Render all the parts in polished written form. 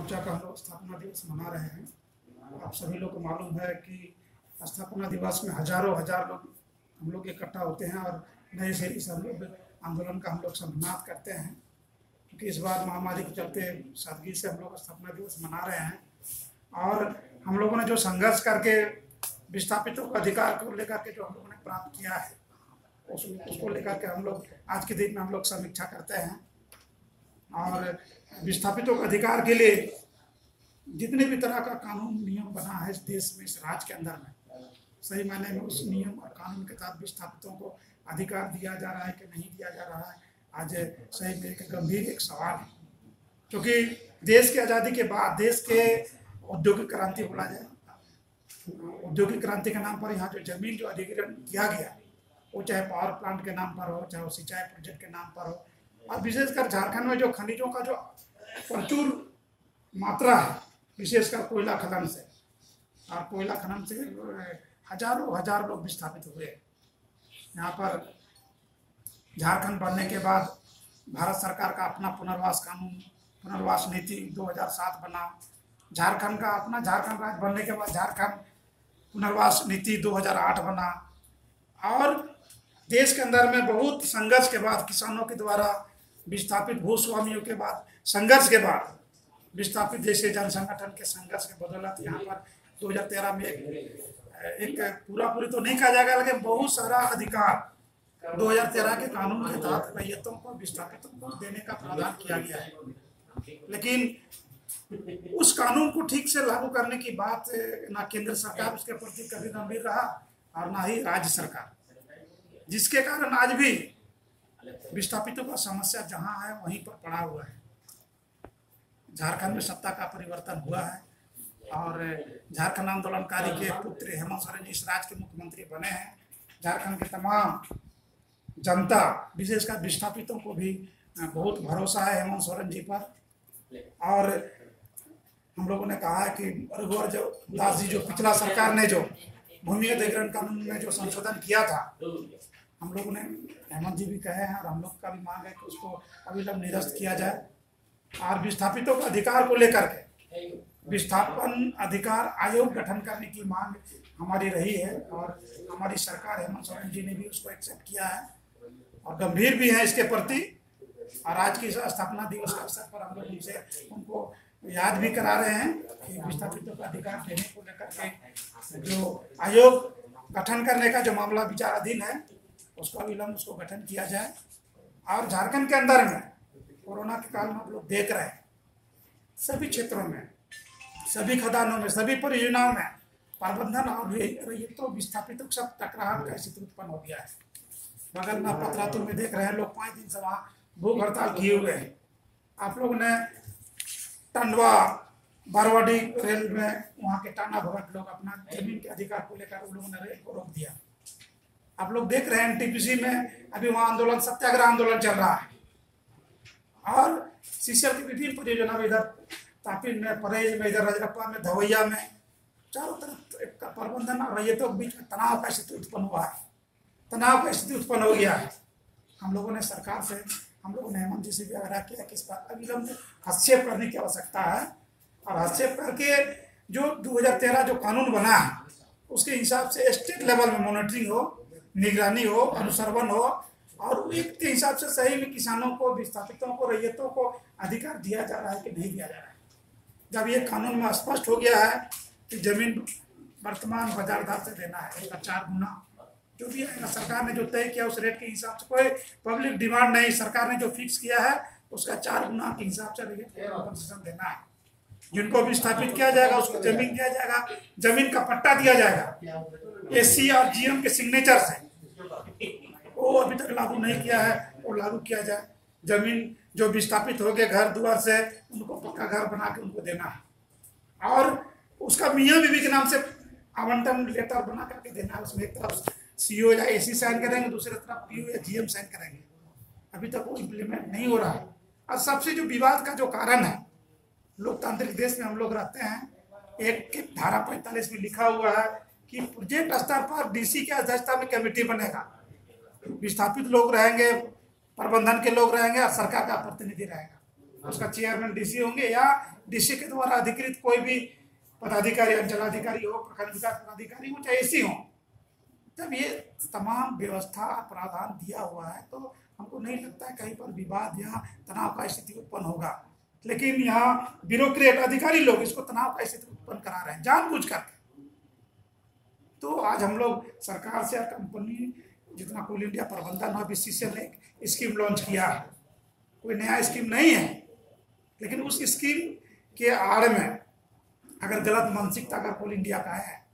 मोर्चा का हम लोग स्थापना दिवस मना रहे हैं। आप सभी लोग को मालूम है कि स्थापना दिवस में हजारों हजार लोग हम लोग इकट्ठा होते हैं और नए सिरे से हम लोग आंदोलन का हम लोग संबोधन करते हैं, क्योंकि इस बार महामारी के चलते सादगी से हम लोग स्थापना दिवस मना रहे हैं। और हम लोगों ने जो संघर्ष करके विस्थापितों का अधिकार को लेकर के जो हम लोगों ने प्राप्त किया है उसको लेकर के हम लोग आज के दिन में हम लोग समीक्षा करते हैं। और विस्थापितों के अधिकार के लिए जितने भी तरह का कानून नियम बना है इस देश में, इस राज्य के अंदर में, सही मायने में उस नियम और कानून के तहत विस्थापितों को अधिकार दिया जा रहा है कि नहीं दिया जा रहा है, आज सही में एक गंभीर एक सवाल है। क्योंकि देश की आज़ादी के बाद देश के औद्योगिक क्रांति बोला जाए, औद्योगिक क्रांति के नाम पर यहाँ जो जमीन जो अधिग्रहण किया गया, वो चाहे पावर प्लांट के नाम पर हो, चाहे वो सिंचाई प्रोजेक्ट के नाम पर हो, और विशेषकर झारखंड में जो खनिजों का जो प्रचुर मात्रा है, विशेषकर कोयला खनन से, और कोयला खनन से हजारों लोग विस्थापित हुए। यहाँ पर झारखंड बनने के बाद भारत सरकार का अपना पुनर्वास कानून, पुनर्वास नीति 2007 बना। झारखंड का अपना झारखंड राज्य बनने के बाद झारखंड पुनर्वास नीति 2008 बना। और देश के अंदर में बहुत संघर्ष के बाद, किसानों के द्वारा, विस्थापित भूस्वामियों के बाद, संघर्ष के बाद, विस्थापित जैसे जन संगठन के संघर्ष के बदौलत यहाँ पर 2013 में एक पूरी तो नहीं कहा जाएगा, लेकिन बहुत सारा अधिकार 2013 के कानून के तहत रैयतों को, विस्थापितों को देने का प्रावधान किया गया है। लेकिन उस कानून को ठीक से लागू करने की बात ना केंद्र सरकार उसके प्रति कभी गंभीर रहा और ना ही राज्य सरकार, जिसके कारण आज भी विस्थापितों का समस्या जहां है वहीं पर पड़ा हुआ है। झारखंड में सत्ता का परिवर्तन हुआ है और झारखंड आंदोलनकारी के पुत्र हेमंत सोरेन जी इस राज्य के मुख्यमंत्री बने हैं। झारखंड की तमाम जनता, विशेषकर विस्थापितों को भी बहुत भरोसा है हेमंत सोरेन जी पर। और हम लोगों ने कहा है कि रघुवर दास जी, जो पिछला सरकार ने जो भूमि अधिग्रहण कानून में जो संशोधन किया था, हम लोगों ने, हेमंत जी भी कहे हैं और हम लोग का भी मांग है कि उसको अविलंब निरस्त किया जाए। और विस्थापितों के अधिकार को लेकर के विस्थापन अधिकार आयोग गठन करने की मांग हमारी रही है और हमारी सरकार हेमंत सोरेन जी ने भी उसको एक्सेप्ट किया है और गंभीर भी है इसके प्रति। और आज की स्थापना दिवस के अवसर पर हम लोग उनको याद भी करा रहे हैं कि विस्थापितों का अधिकार देने को लेकर के जो आयोग गठन करने का जो मामला विचाराधीन है, उसको अविलंब उसको गठन किया जाए। और झारखंड के अंदर में कोरोना के काल में हम लोग देख रहे हैं, सभी क्षेत्रों में, सभी खदानों में, सभी परियोजनाओं में प्रबंधन और रैयतों, विस्थापितों सब टकराव का स्थिति उत्पन्न हो गया है। बगल में पतरातू में देख रहे हैं, लोग 5 दिन से वहाँ भूख हड़ताल किए हुए हैं। आप लोगों ने टंडवा बारवाडी रेल में वहाँ के टाना भगत लोग अपना जमीन के अधिकार को लेकर उन लोगों ने रेल को रोक दिया। आप लोग देख रहे हैं एनटीपीसी में अभी वहाँ आंदोलन, सत्याग्रह आंदोलन चल रहा है। और सीसीएल की विभिन्न परियोजना में, इधर तापी में, परेज में, इधर रजरप्पा में, धवैया में, चारों तरफ प्रबंधन और रैयतों के बीच में तनाव का स्थिति उत्पन्न हुआ है, तनाव का स्थिति उत्पन्न हो गया है। हम लोगों ने सरकार से, हम लोगों ने हेमंत जी से भी आग्रह किया कि इस पर अविलंब हस्तक्षेप करने की आवश्यकता है और हस्तक्षेप करके जो 2013 जो कानून बना है उसके हिसाब से स्टेट लेवल में मॉनिटरिंग हो, निगरानी हो, अनुसंधान हो और एक के हिसाब से सही में किसानों को, विस्थापितों को, रैयतों को अधिकार दिया जा रहा है कि नहीं दिया जा रहा है। जब ये कानून में स्पष्ट हो गया है कि जमीन वर्तमान बाजार दर से देना है, उसका 4 गुना जो भी है, सरकार ने जो तय किया उस रेट के हिसाब से, कोई पब्लिक डिमांड नहीं, सरकार ने जो फिक्स किया है उसका 4 गुना के हिसाब से कंसेशन देना है। जिनको भी स्थापित किया जाएगा उसको जमीन दिया जाएगा, जमीन का पट्टा दिया जाएगा एससी और जीएम के सिग्नेचर से। वो अभी तक लागू नहीं किया है, वो लागू किया जाए। जमीन जो विस्थापित हो गए घर द्वार से, उनको पक्का घर बना के उनको देना है और उसका मियाँ बीवी के नाम से आवंटन लेटर बना करके देना है। उसमें एक तरफ सीओ या एसी साइन करेंगे, दूसरी तरफ पीओ या जीएम साइन करेंगे। अभी तक वो इम्प्लीमेंट नहीं हो रहा है। और सबसे जो विवाद का जो कारण है, लोकतांत्रिक देश में हम लोग रहते हैं, एक धारा 45 में लिखा हुआ है कि प्रोजेक्ट स्तर पर डीसी के अध्यक्षता में कमेटी बनेगा, विस्थापित लोग रहेंगे, प्रबंधन के लोग रहेंगे और सरकार का प्रतिनिधि रहेगा। उसका चेयरमैन डीसी होंगे या डीसी के द्वारा अधिकृत कोई भी पदाधिकारी, अंचलाधिकारी हो, प्रखंड विकास पदाधिकारी हो, चाहे एसी हो। जब ये तमाम व्यवस्था प्रावधान दिया हुआ है तो हमको नहीं लगता है कहीं पर विवाद या तनाव का स्थिति उत्पन्न होगा। लेकिन यहाँ ब्यूरोक्रेट अधिकारी लोग इसको तनाव का स्थिति उत्पन्न करा रहे हैं जानबूझ करके। तो आज हम लोग सरकार से, कंपनी जितना कोल इंडिया प्रबंधन और बीसीसीएल ने एक स्कीम लॉन्च किया है, कोई नया स्कीम नहीं है, लेकिन उस स्कीम के आड़ में अगर गलत मानसिकता अगर कोल इंडिया का है,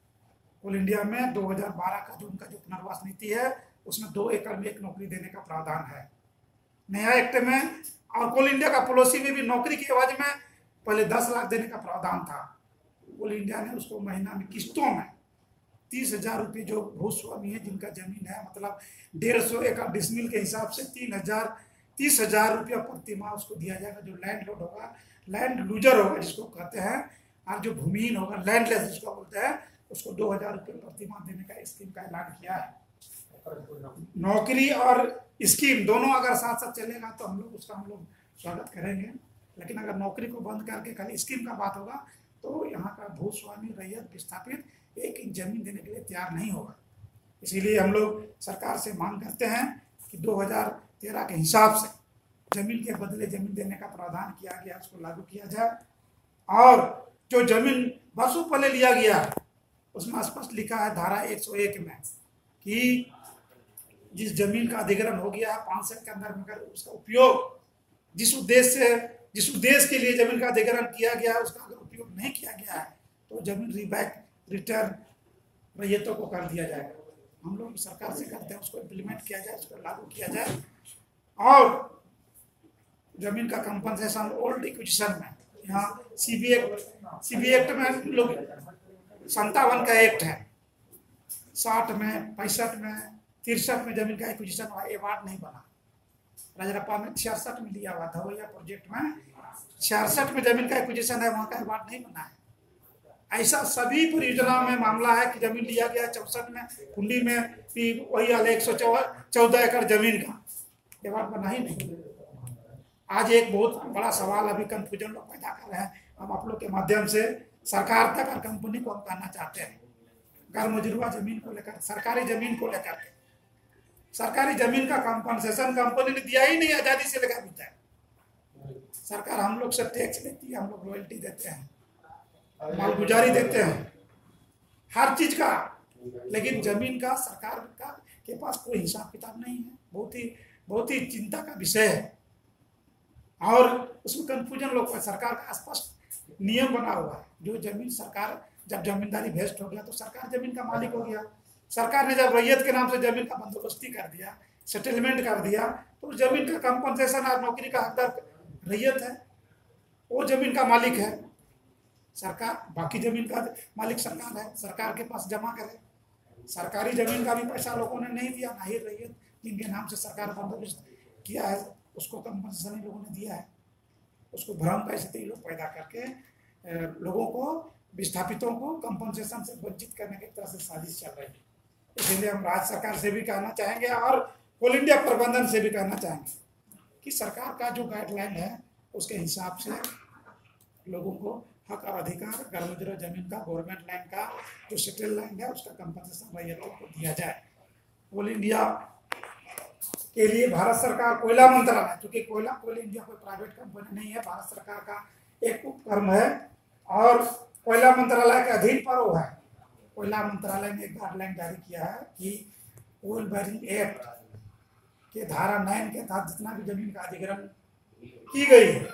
कोल इंडिया में 2012 का जो उनका जो पुनर्वास नीति है उसमें 2 एकड़ में 1 नौकरी देने का प्रावधान है नया एक्ट में। और कोल इंडिया का पॉलिसी में भी नौकरी के एवज में पहले 10 लाख देने का प्रावधान था। कोल इंडिया ने उसको महीना में किस्तों में 30,000 रुपये, जो भूस्वामी है जिनका जमीन है, मतलब 150 एकड़ डिसमिल के हिसाब से 30,000 रुपया प्रति माह उसको दिया जाएगा। जो लैंड लॉर्ड होगा, लैंड लूजर होगा जिसको कहते हैं, और जो भूमिहीन होगा, लैंडलेस जिसको बोलते हैं, उसको 2,000 रुपये प्रति माह देने का स्कीम का ऐलान किया है। नौकरी और स्कीम दोनों अगर साथ साथ चलेगा तो हम लोग स्वागत करेंगे। लेकिन अगर नौकरी को बंद करके खाली स्कीम का बात होगा तो यहाँ का भूस्वामी, रैयत, विस्थापित 1 इंच जमीन देने के लिए तैयार नहीं होगा। इसीलिए हम लोग सरकार से मांग करते हैं कि 2013 के हिसाब से जमीन के बदले जमीन देने का प्रावधान किया गया, उसको लागू किया जाए। और जो जमीन वर्षों पहले लिया गया उसमें स्पष्ट लिखा है धारा 101 में कि जिस जमीन का अधिग्रहण हो गया 5 साल के अंदर में अगर उसका उपयोग जिस उद्देश्य के लिए जमीन का अधिग्रहण किया गया उसका अगर उपयोग नहीं किया गया है तो जमीन रिटर्न रैयतों को कर दिया जाएगा। हम लोग सरकार से करते हैं उसको इम्प्लीमेंट किया जाए, उसको लागू किया जाए। और जमीन का कंपनसेशन ओल्ड इक्विजिशन में, यहाँ सीबी एक्ट में लोग 57 का एक्ट है, 60 में, 65 में, 63 में जमीन का एक्विजिशन हुआ, अवार्ड नहीं बना। राजरप्पा में 66 में लिया हुआ था, वही प्रोजेक्ट में 66 में जमीन का एक्विजिशन है, वहाँ का अवार्ड नहीं बना है। ऐसा सभी परियोजनाओं में मामला है कि जमीन लिया गया 64 में, कुंडी में भी वही वाले 114 एकड़ जमीन का अवार्ड बना ही नहीं। आज एक बहुत बड़ा सवाल अभी कंफ्यूजन लोग पैदा कर रहे हैं। हम आप लोग के माध्यम से सरकार तक और कंपनी को हम कहना चाहते हैं, गैर मजरूआ जमीन को लेकर, सरकारी जमीन को लेकर, सरकारी जमीन का कंपनसेशन कंपनी ने दिया ही नहीं आजादी से लेकर अभी तक। सरकार हम लोग से टैक्स लेती है, हम लोग रॉयल्टी देते हैं, मालगुजारी देते हैं, हर चीज का, लेकिन जमीन का सरकार का के पास कोई हिसाब किताब नहीं है। बहुत ही चिंता का विषय है। और उसमें कंफ्यूजन लोग, सरकार का स्पष्ट नियम बना हुआ है, जो जमीन सरकार, जब जमींदारी वेस्ट हो गया तो सरकार जमीन का मालिक हो गया। सरकार ने जब रैयत के नाम से जमीन का बंदोबस्ती कर दिया, सेटलमेंट कर दिया, तो जमीन का कंपनसेशन और नौकरी का हकदार रैयत है, वो जमीन का मालिक है। सरकार, बाकी जमीन का मालिक सरकार है, सरकार के पास जमा करे। सरकारी जमीन का भी पैसा लोगों ने नहीं दिया, ना ही रैयत जिनके नाम से सरकार बंदोबस्त किया है उसको कंपनसेशन लोगों ने दिया है। उसको भ्रम का स्थिति लोग पैदा करके लोगों को, विस्थापितों को कंपनसेशन से वंचित करने की तरह से साजिश चल रही है। इसलिए हम राज्य सरकार से भी कहना चाहेंगे और कोल इंडिया प्रबंधन से भी कहना चाहेंगे कि सरकार का जो गाइडलाइन है उसके हिसाब से लोगों को हक और अधिकार, गैर जमीन का, गवर्नमेंट लैंड का, जो सेटल लैंड है उसका कंपनसेशन रैयतों को दिया जाए। कोल इंडिया के लिए भारत सरकार कोयला मंत्रालय, क्योंकि कोल इंडिया कोई प्राइवेट कंपनी नहीं है, भारत सरकार का एक उपक्रम है और कोयला मंत्रालय के अधीन पर वो है। कोयला मंत्रालय ने एक गाइडलाइन जारी किया है कि ओल बेरिंग एक्ट के धारा 9 के तहत जितना भी जमीन का अधिग्रहण की गई है,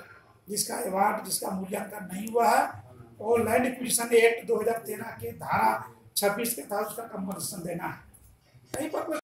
जिसका अवार्ड, जिसका मूल्यांकन नहीं हुआ है, और लैंड एक्विजिशन एक्ट 2013 के धारा 26 के तहत उसका कंपनसेशन देना है। कहीं पर